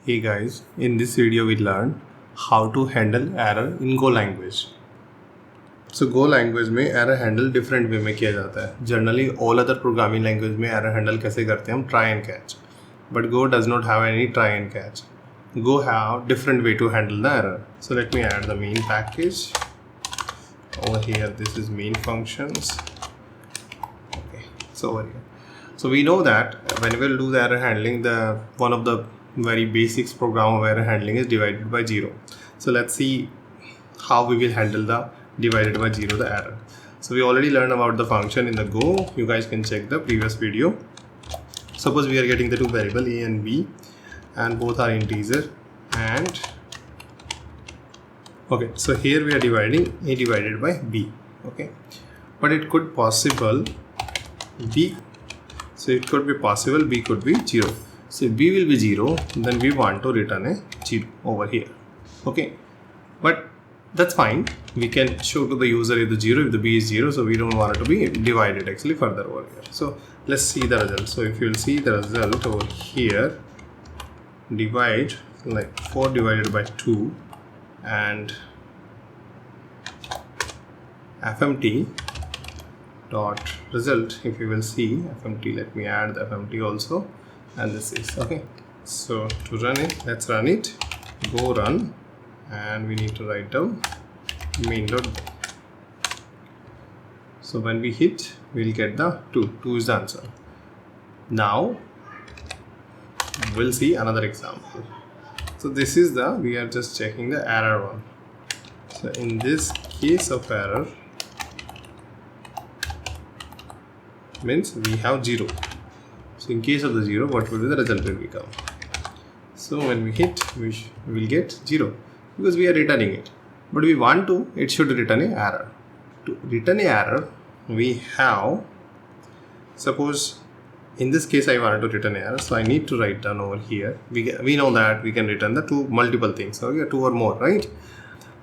Hey guys, in this video we learn how to handle error in Go language. So Go language में error handle different way में किया जाता है. Generally all other programming language में error handle कैसे करते हैं हम try and catch. But Go does not have any try and catch. Go have different way to handle the error. So let me add the main package. Over here this is main functions. Okay, so over here. So we know that when we will do the error handling, one of the very basics program of error handling is divided by 0. So let's see how we will handle the divided by 0 the error. So we already learned about the function in the Go. You guys can check the previous video. Suppose we are getting the two variable a and b and both are integer, and okay, so here we are dividing a divided by b. Okay, but it could possible b, so it could be possible b could be 0. So if b will be 0, then we want to return a 0 over here. Okay, but that's fine. We can show to the user if the 0, if the b is 0, so we don't want it to be divided actually further over here. So let's see the result. So if you will see the result over here, divide like 4 divided by 2 and fmt dot result. If you will see fmt, let me add the fmt also, and this is okay. So to run it, let's run it. Go run, and we need to write down main.go. So when we hit, we'll get the 2 is the answer. Now we'll see another example. So this is we are just checking the error one. So in this case of error means we have 0. So in case of the 0, what will be the result will become? So when we hit, we will get 0 because we are returning it. But we want to, it should return an error. To return an error, we have, suppose in this case I wanted to return an error, so I need to write down over here. We know that we can return the multiple things, okay, 2 or more, right?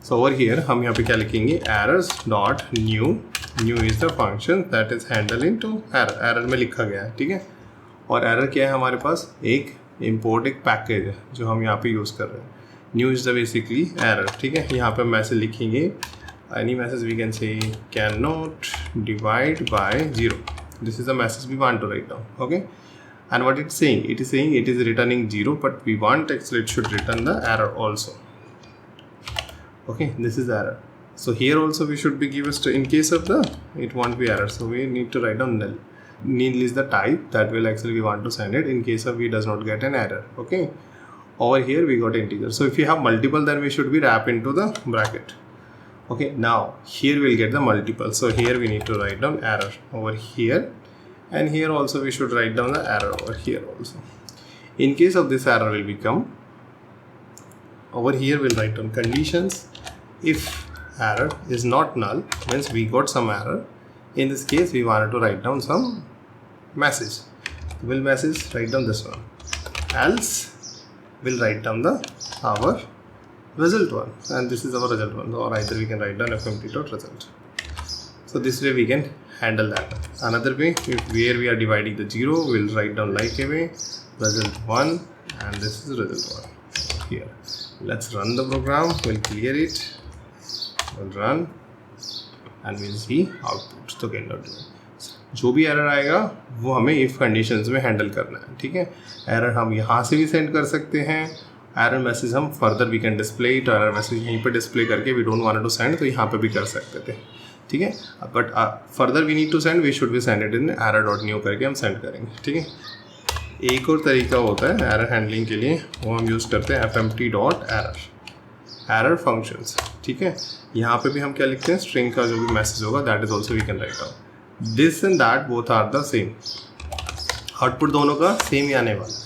So over here हम यहाँ पे क्या लिखेंगे, errors dot new is the function that is handling to error में लिखा गया है, ठीक है. और error क्या है हमारे पास, एक import एक पैकेज है जो हम यहाँ पे यूज़ कर रहे हैं. New is the basically error, ठीक है. यहाँ पे मैसेज लिखेंगे, any message we can say cannot divide by 0. This is the message we want to write down, okay. And what it's saying, it is saying it is returning 0, but we want actually it should return the error also. Okay, this is error. So here also we should be given in case of it won't be error, so we need to write down null. Null is the type that will actually we want to send it in case of we does not get an error. Okay, over here we got integer. So if you have multiple, then we should be wrap into the bracket. Okay, now here we'll get the multiple. So here we need to write down error over here, and here also we should write down the error over here also. In case of this error will become, over here we'll write down conditions. If error is not null, means we got some error. In this case we wanted to write down some message. Will message write down this one. Else we'll write down our result one, and this is our result one. Or either we can write down fmt.result. So this way we can handle that. Another way, where we are dividing the 0, we'll write down like a way, result 1, and this is result 1 here. Let's run the program. We'll clear it. We'll run and we'll see output. तो can not जो भी error आएगा वो हमें if conditions में handle करना है, ठीक है. एरर हम यहाँ से भी सेंड कर सकते हैं. एरर मैसेज हम further we can display it. Error message यहीं पे डिस्प्ले करके we don't want to send, तो यहाँ पे भी कर सकते थे, ठीक है. But further we need to send, we should be send it in error dot new करके हम सेंड करेंगे, ठीक है. एक और तरीका होता है एरर हैंडलिंग के लिए, वो हम यूज़ करते हैं fmt.error एरर फंक्शंस, ठीक है. यहाँ पे भी हम क्या लिखते हैं, स्ट्रिंग का जो भी मैसेज होगा that is also we can write down. This and that both are the same. Output दोनों का सेम ही आने वाला है,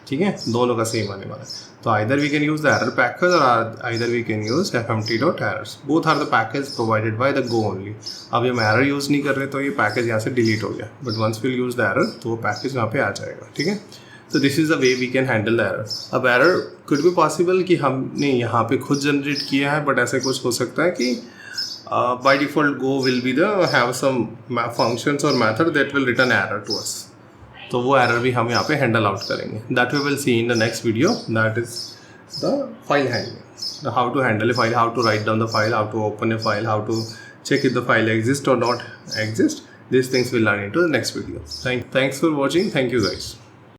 ठीक है, दोनों का सेम आने वाला है. तो either we can use the error package और either we can use fmt.errors. Both are the package provided by the Go only. अब हम एरर यूज़ नहीं कर रहे तो ये पैकेज यहाँ से डिलीट हो गया, but once will use the error तो वो पैकेज यहाँ पे आ जाएगा, ठीक है. So this is the way we can handle the error. अब error could be possible कि हमने यहाँ पे खुद जनरेट किया है, बट ऐसे कुछ हो सकता है कि by default Go will be have some functions or method that will return error to us. तो वो एरर भी हम यहाँ पे हैंडल आउट करेंगे. That we will see in the next video, that is the file handling, how to handle a file, how to write down the file, how to open a file, how to check if the file exists or not exist. These things we'll learn into the next video. Thanks for watching. Thank you guys.